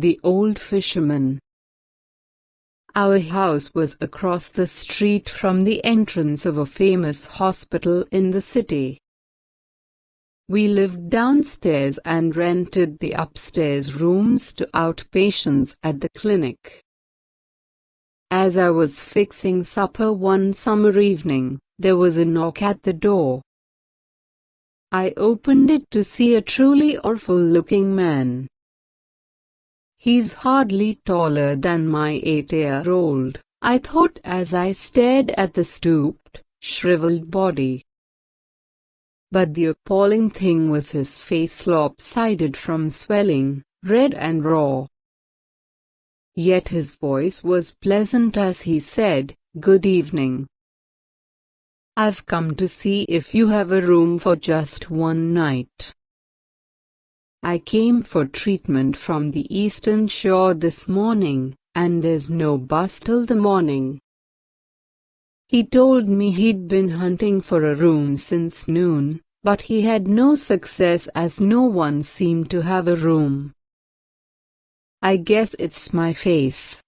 The Old Fisherman. Our house was across the street from the entrance of a famous hospital in the city. We lived downstairs and rented the upstairs rooms to outpatients at the clinic. As I was fixing supper one summer evening, there was a knock at the door. I opened it to see a truly awful-looking man. He's hardly taller than my 8-year-old, I thought as I stared at the stooped, shriveled body. But the appalling thing was his face, lopsided from swelling, red and raw. Yet his voice was pleasant as he said, "Good evening. I've come to see if you have a room for just one night. I came for treatment from the Eastern Shore this morning, and there's no bus till the morning." He told me he'd been hunting for a room since noon, but he had no success as no one seemed to have a room. I guess it's my face.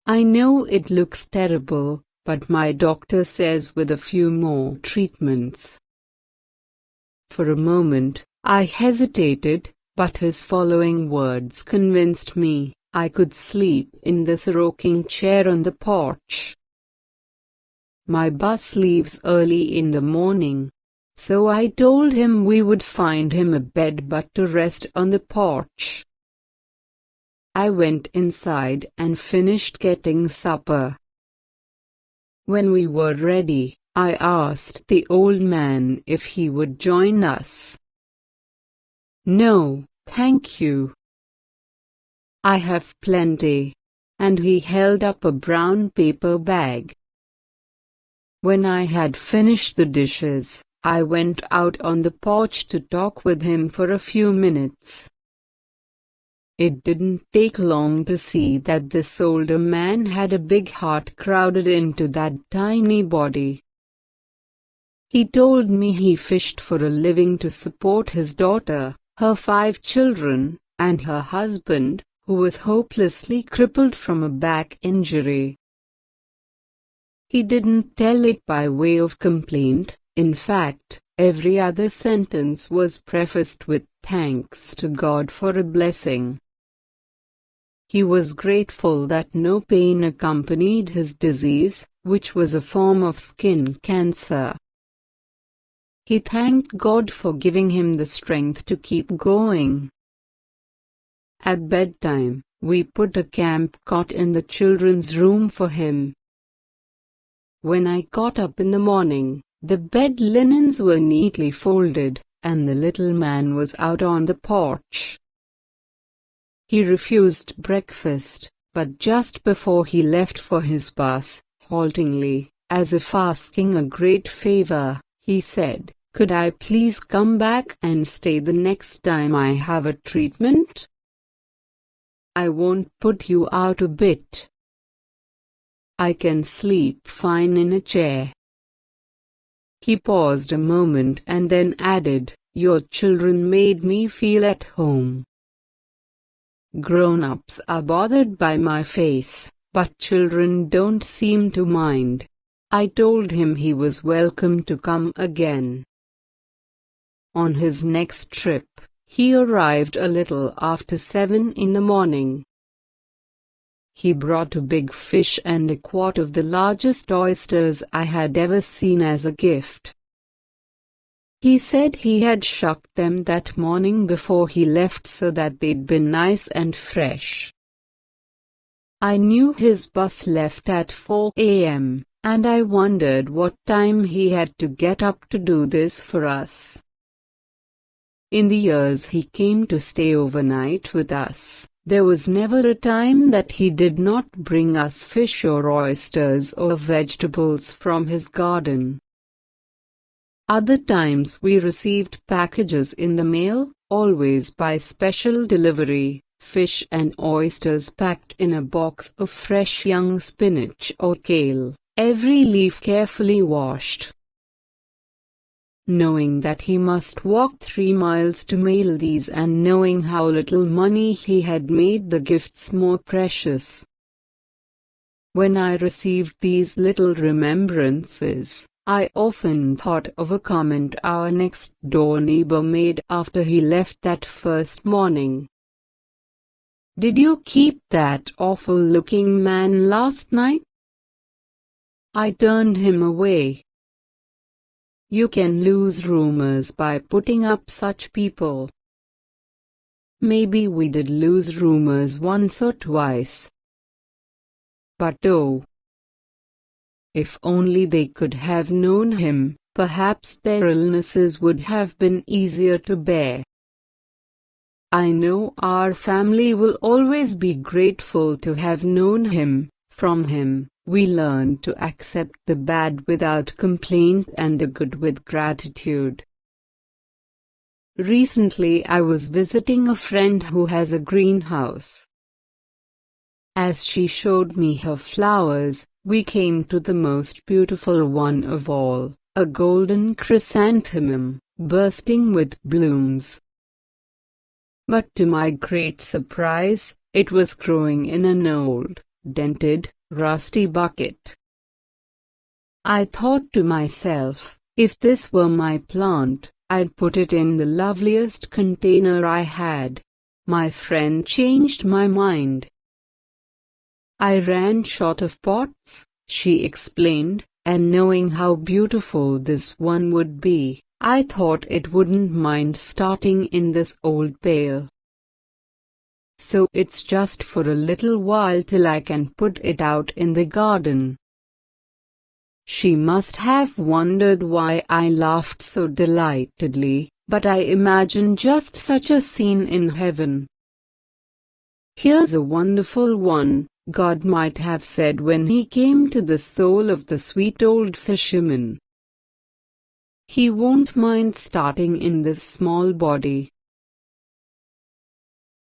I know it looks terrible, but my doctor says with a few more treatments. For a moment, I hesitated, but his following words convinced me I could sleep in this rocking chair on the porch. My bus leaves early in the morning, so I told him we would find him a bed but to rest on the porch. I went inside and finished getting supper. When we were ready, I asked the old man if he would join us. "No, thank you. I have plenty," and he held up a brown paper bag. When I had finished the dishes, I went out on the porch to talk with him for a few minutes. It didn't take long to see that this older man had a big heart crowded into that tiny body. He told me he fished for a living to support his daughter, her 5 children, and her husband, who was hopelessly crippled from a back injury. He didn't tell it by way of complaint. In fact, every other sentence was prefaced with thanks to God for a blessing. He was grateful that no pain accompanied his disease, which was a form of skin cancer. He thanked God for giving him the strength to keep going. At bedtime, we put a camp cot in the children's room for him. When I got up in the morning, the bed linens were neatly folded, and the little man was out on the porch. He refused breakfast, but just before he left for his bus, haltingly, as if asking a great favor, he said, "Could I please come back and stay the next time I have a treatment? I won't put you out a bit. I can sleep fine in a chair." He paused a moment and then added, "Your children made me feel at home. Grown-ups are bothered by my face, but children don't seem to mind." I told him he was welcome to come again. On his next trip, he arrived a little after 7 in the morning. He brought a big fish and a quart of the largest oysters I had ever seen as a gift. He said he had shucked them that morning before he left so that they'd be nice and fresh. I knew his bus left at 4 a.m., and I wondered what time he had to get up to do this for us. In the years he came to stay overnight with us, there was never a time that he did not bring us fish or oysters or vegetables from his garden. Other times we received packages in the mail, always by special delivery, fish and oysters packed in a box of fresh young spinach or kale, every leaf carefully washed. knowing that he must walk 3 miles to mail these and knowing how little money he had made the gifts more precious. When I received these little remembrances, I often thought of a comment our next-door neighbor made after he left that first morning. "Did you keep that awful-looking man last night?" I turned him away. You can lose rumors by putting up such people. Maybe we did lose rumors once or twice. But oh, if only they could have known him, perhaps their illnesses would have been easier to bear. I know our family will always be grateful to have known him. From him, we learn to accept the bad without complaint and the good with gratitude. Recently I was visiting a friend who has a greenhouse. As she showed me her flowers, we came to the most beautiful one of all, a golden chrysanthemum, bursting with blooms. But to my great surprise, it was growing in an old, dented, rusty bucket. I thought to myself, if this were my plant, I'd put it in the loveliest container I had. My friend changed my mind. I ran short of pots, she explained, and knowing how beautiful this one would be, I thought it wouldn't mind starting in this old pail. So it's just for a little while till I can put it out in the garden. She must have wondered why I laughed so delightedly, but I imagined just such a scene in heaven. Here's a wonderful one, God might have said when he came to the soul of the sweet old fisherman. He won't mind starting in this small body.